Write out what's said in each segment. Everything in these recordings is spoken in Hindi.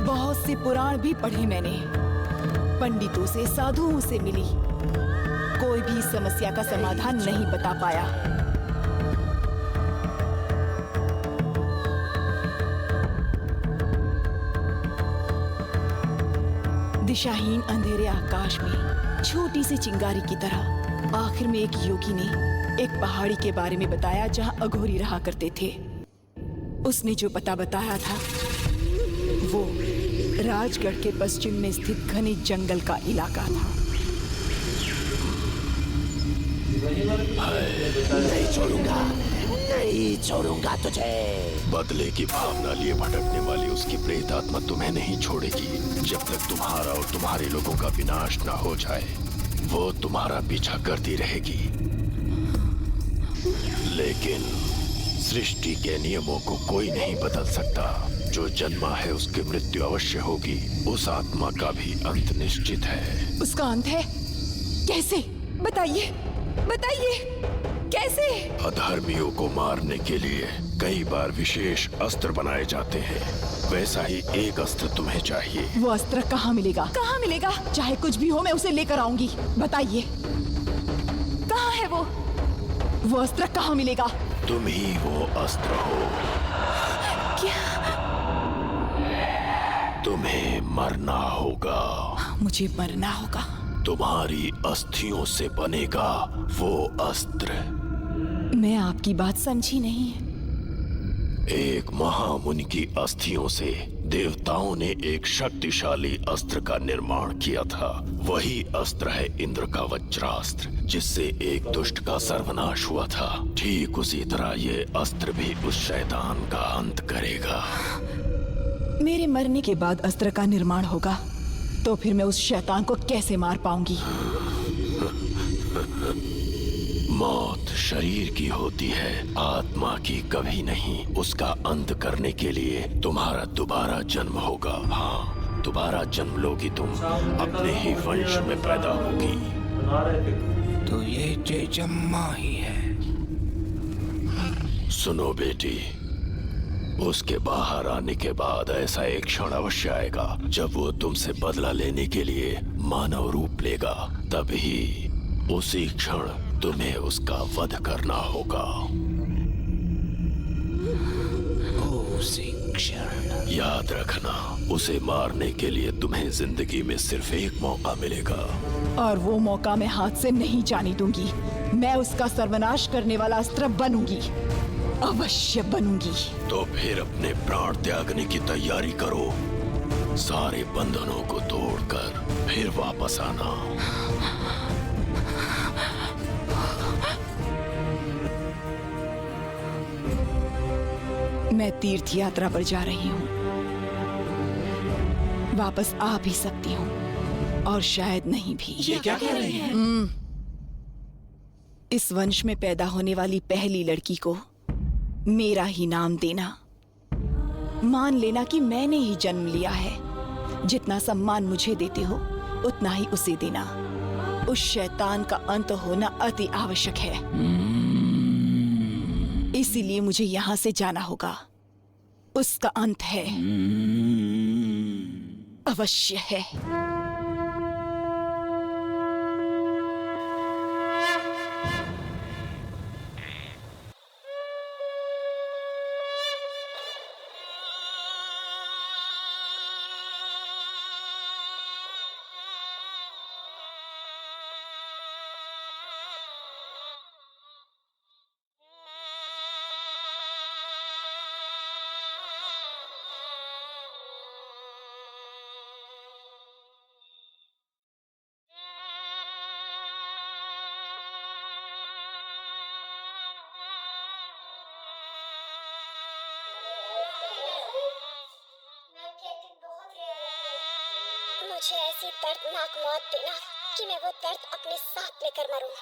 बहुत से पुराण भी पढ़े मैंने, पंडितों से, साधुओं से मिली, कोई भी समस्या का समाधान नहीं बता पाया। दिशाहीन अंधेरे आकाश में छोटी सी चिंगारी की तरह आखिर में एक योगी ने एक पहाड़ी के बारे में बताया जहां अघोरी रहा करते थे। उसने जो पता बताया था वो राजगढ़ के पश्चिम में स्थित घने जंगल का इलाका था। नहीं छोड़ूंगा, नहीं छोड़ूंगा तुझे। बदले की भावना लिए भटकने वाली उसकी प्रेत आत्मा तुम्हें नहीं छोड़ेगी जब तक तुम्हारा और तुम्हारे लोगों का विनाश न हो जाए। वो तुम्हारा पीछा करती रहेगी, लेकिन सृष्टि के नियमों को कोई नहीं बदल सकता। जो जन्मा है उसकी मृत्यु अवश्य होगी। उस आत्मा का भी अंत निश्चित है। उसका अंत है? कैसे? बताइए, बताइए, कैसे? अधर्मियों को मारने के लिए कई बार विशेष अस्त्र बनाए जाते हैं, वैसा ही एक अस्त्र तुम्हें चाहिए। वो अस्त्र कहाँ मिलेगा? कहाँ मिलेगा? चाहे कुछ भी हो मैं उसे लेकर आऊंगी। बताइए, कहाँ है वो? वो अस्त्र कहाँ मिलेगा? तुम ही वो अस्त्र हो। क्या? तुम्हें मरना होगा। मुझे मरना होगा? तुम्हारी अस्थियों से बनेगा वो अस्त्र। मैं आपकी बात समझी नहीं। एक महामुनि की अस्थियों से देवताओं ने एक शक्तिशाली अस्त्र का निर्माण किया था। वही अस्त्र है इंद्र का वज्रास्त्र, जिससे एक दुष्ट का सर्वनाश हुआ था। ठीक उसी तरह ये अस्त्र भी उस शैतान का अंत करेगा। मेरे मरने के बाद अस्त्र का निर्माण होगा तो फिर मैं उस शैतान को कैसे मार पाऊंगी? मौत शरीर की होती है, आत्मा की कभी नहीं। उसका अंत करने के लिए तुम्हारा दोबारा जन्म होगा। हाँ, दोबारा जन्म लोगी तुम, अपने ही वंश में पैदा होगी। तो ये जम्मा ही है। सुनो बेटी, उसके बाहर आने के बाद ऐसा एक क्षण अवश्य आएगा जब वो तुमसे बदला लेने के लिए मानव रूप लेगा। तभी उसी क्षण तुम्हें उसका वध करना होगा। उसी क्षण? याद रखना, उसे मारने के लिए तुम्हें जिंदगी में सिर्फ एक मौका मिलेगा। और वो मौका मैं हाथ से नहीं जाने दूंगी। मैं उसका सर्वनाश करने वाला अस्त्र बनूंगी, अवश्य बनूंगी। तो फिर अपने प्राण त्यागने की तैयारी करो। सारे बंधनों को तोड़कर फिर वापस आना। मैं तीर्थ यात्रा पर जा रही हूँ, वापस आ भी सकती हूँ और शायद नहीं भी। ये क्या कह रही हैं? इस वंश में पैदा होने वाली पहली लड़की को मेरा ही नाम देना। मान लेना कि मैंने ही जन्म लिया है। जितना सम्मान मुझे देते हो उतना ही उसे देना। उस शैतान का अंत होना अति आवश्यक है, इसीलिए मुझे यहाँ से जाना होगा। उसका अंत है, अवश्य है। मुझे ऐसी दर्दनाक मौत देना कि मैं वो दर्द अपने साथ लेकर मरूं।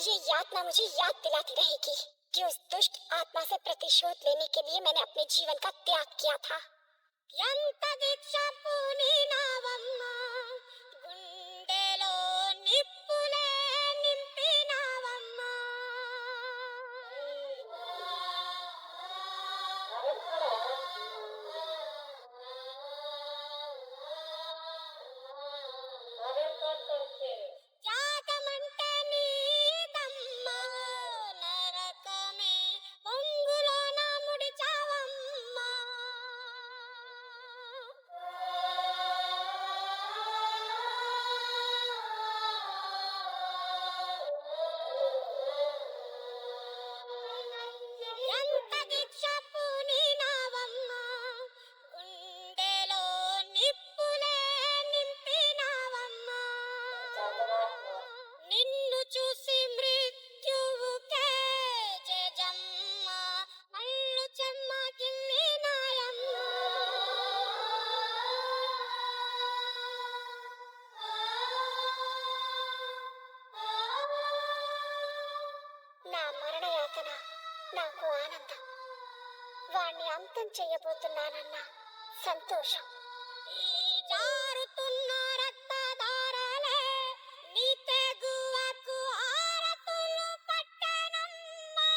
ये यातना मुझे याद दिलाती रहेगी कि उस दुष्ट आत्मा से प्रतिशोध लेने के लिए मैंने अपने जीवन का त्याग किया था। यंता दीक्षा पुनी नावम्मा गुंडेलो निपुले निंपी नावम्मा। ఆనందం వాణ్ణి అంతం చేయబోతున్నానన్న సంతోషం. ఈ జారుతున్న రక్తధారలే నీ తెగువకు ఆరతులు పట్టెనమ్మా.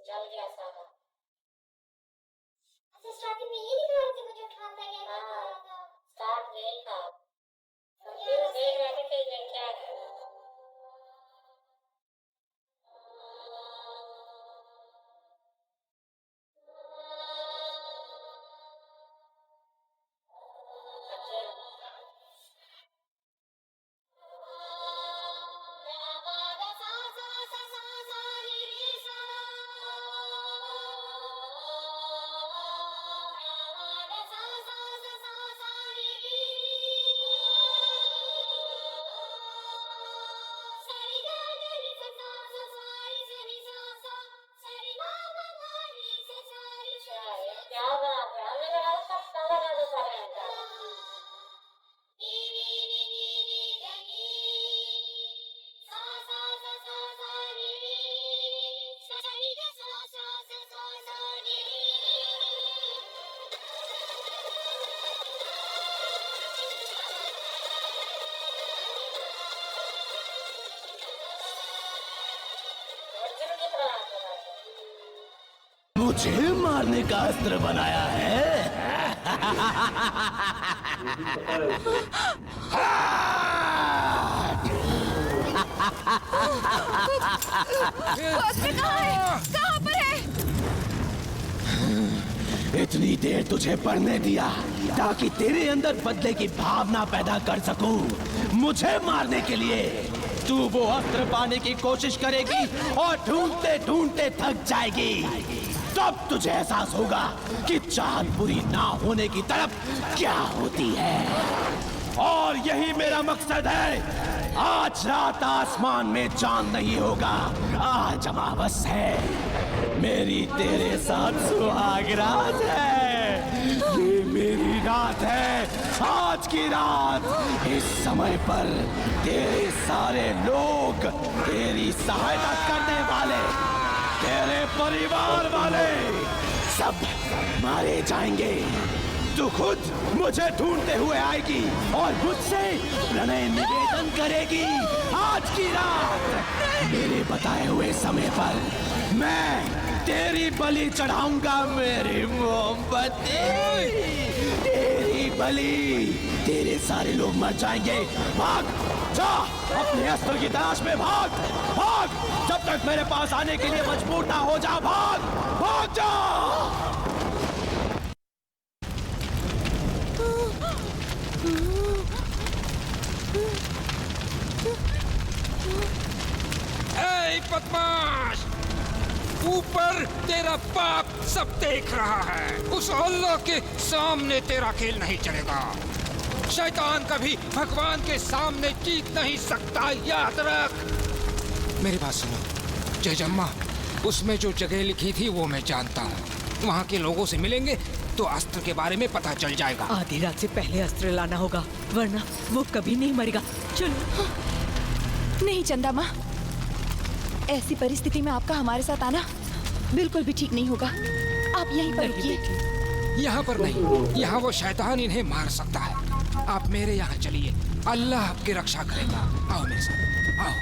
जल गया सारा। अच्छा स्टार्टिंग में यही दिखा रहे थे मुझे उठाता है क्या? हाँ स्टार्ट यही था। फिर देख रहे थे ये क्या है। मुझे मारने का अस्त्र बनाया है। अस्त्र कहाँ है? कहाँ पर है? इतनी देर तुझे पढ़ने दिया ताकि तेरे अंदर बदले की भावना पैदा कर सकूं। मुझे मारने के लिए तू वो अस्त्र पाने की कोशिश करेगी और ढूंढते ढूंढते थक जाएगी। तब तुझे एहसास होगा कि चाहत पूरी ना होने की तरफ क्या होती है। और यही मेरा मकसद है। आज रात आसमान में चांद नहीं होगा, आज अमावस है। मेरी तेरे साथ सुहाग रात है। ये मेरी रात है, आज की रात। इस समय पर तेरे सारे लोग, तेरी सहायता करने वाले, तेरे परिवार वाले सब मारे जाएंगे। तू खुद मुझे ढूंढते हुए आएगी और मुझसे प्रणय निवेदन करेगी। आज की रात मेरे बताए हुए समय पर मैं तेरी बलि चढ़ाऊंगा। मेरी मोमबत्ती तेरी बलि। तेरे सारे लोग मर जाएंगे। भाग जा, अपने अस्त्र की तलाश में भाग भाग। जब तक मेरे पास आने के लिए मजबूर ना हो जा, भाग भाग जा। बदमाश, ऊपर तेरा बाप सब देख रहा है। उस अल्लाह के सामने तेरा खेल नहीं चलेगा। शैतान कभी भगवान के सामने जीत नहीं सकता, याद रख। मेरी बात सुनो जयजम्मा, उसमें जो जगह लिखी थी वो मैं जानता हूँ। वहाँ के लोगों से मिलेंगे तो अस्त्र के बारे में पता चल जाएगा। आधी रात से पहले अस्त्र लाना होगा, वरना वो कभी नहीं मरेगा। चलो। नहीं चंदा माँ, ऐसी परिस्थिति में आपका हमारे साथ आना बिल्कुल भी ठीक नहीं होगा। आप यहीं पर रुकिए। यहाँ पर नहीं, यहाँ वो शैतान इन्हें मार सकता है। आप मेरे यहाँ चलिए, अल्लाह आपकी रक्षा करेगा। आओ मेरे साथ, आओ।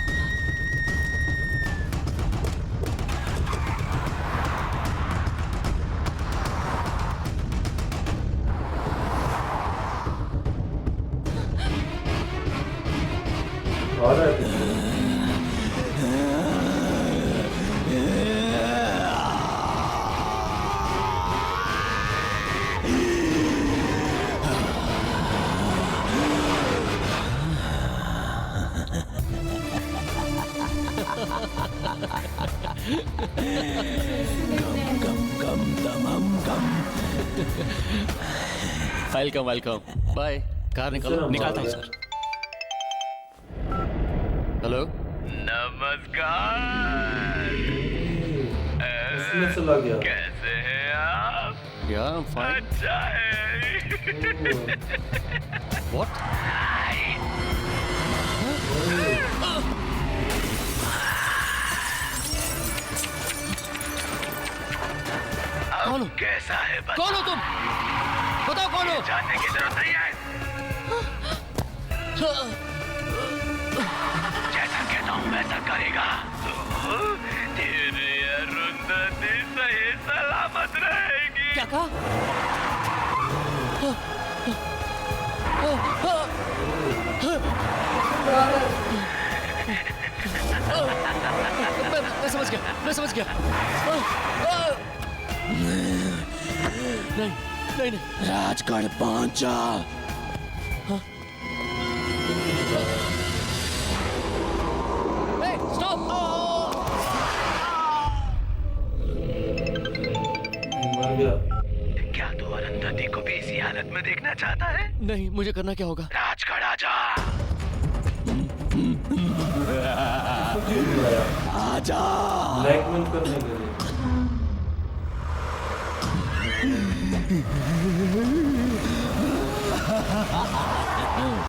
Welcome welcome. बाय। कार निकालो। निकालता हूँ सर। हेलो। नमस्कार। कैसे हैं आप? या आई एम फाइन। अच्छा है। व्हाट? कौन हो? कैसा है कौन हो तुम? बताओ कौन हो? जानने की जरूरत नहीं है। जैसा कहता हूँ वैसा करेगा तो तेरी अरुंधति सही सलामत रहेगी। क्या कहा? मैं समझ गया। मैं समझ गया। नहीं नहीं नहीं। राजगढ़ पहुंच जा। स्टॉप। क्या तू अरुंधति को भी इसी हालत में देखना चाहता है? नहीं, मुझे करना क्या होगा? राजगढ़ आजा। आजा। ब्लैकमेल करने के लिए